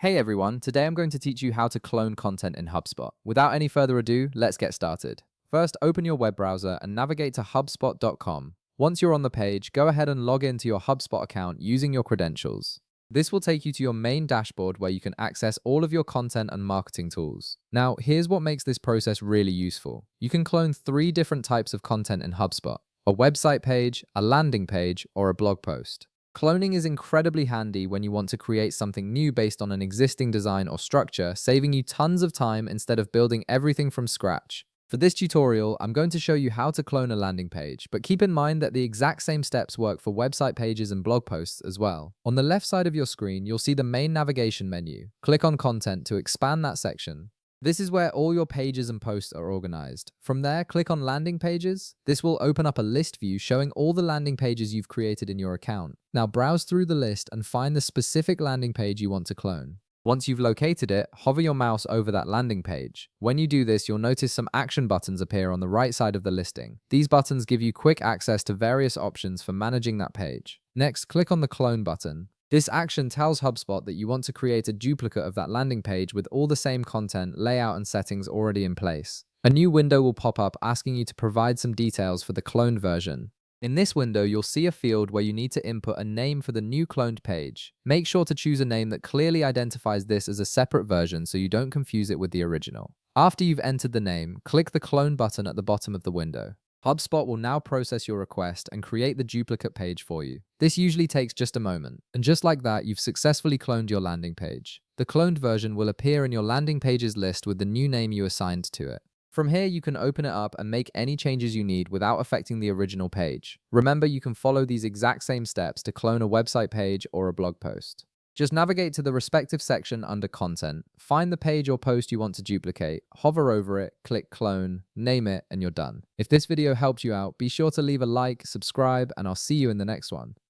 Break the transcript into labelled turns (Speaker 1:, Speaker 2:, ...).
Speaker 1: Hey everyone, today I'm going to teach you how to clone content in HubSpot. Without any further ado, let's get started. First, open your web browser and navigate to HubSpot.com. Once you're on the page, go ahead and log into your HubSpot account using your credentials. This will take you to your main dashboard where you can access all of your content and marketing tools. Now, here's what makes this process really useful. You can clone 3 different types of content in HubSpot: a website page, a landing page, or a blog post. Cloning is incredibly handy when you want to create something new based on an existing design or structure, saving you tons of time instead of building everything from scratch. For this tutorial, I'm going to show you how to clone a landing page, but keep in mind that the exact same steps work for website pages and blog posts as well. On the left side of your screen, you'll see the main navigation menu. Click on Content to expand that section. This is where all your pages and posts are organized. From there, click on Landing Pages. This will open up a list view showing all the landing pages you've created in your account. Now browse through the list and find the specific landing page you want to clone. Once you've located it, hover your mouse over that landing page. When you do this, you'll notice some action buttons appear on the right side of the listing. These buttons give you quick access to various options for managing that page. Next, click on the Clone button. This action tells HubSpot that you want to create a duplicate of that landing page with all the same content, layout, and settings already in place. A new window will pop up asking you to provide some details for the cloned version. In this window, you'll see a field where you need to input a name for the new cloned page. Make sure to choose a name that clearly identifies this as a separate version so you don't confuse it with the original. After you've entered the name, click the Clone button at the bottom of the window. HubSpot will now process your request and create the duplicate page for you. This usually takes just a moment. And just like that, you've successfully cloned your landing page. The cloned version will appear in your landing pages list with the new name you assigned to it. From here, you can open it up and make any changes you need without affecting the original page. Remember, you can follow these exact same steps to clone a website page or a blog post. Just navigate to the respective section under Content, find the page or post you want to duplicate, hover over it, click Clone, name it, and you're done. If this video helped you out, be sure to leave a like, subscribe, and I'll see you in the next one.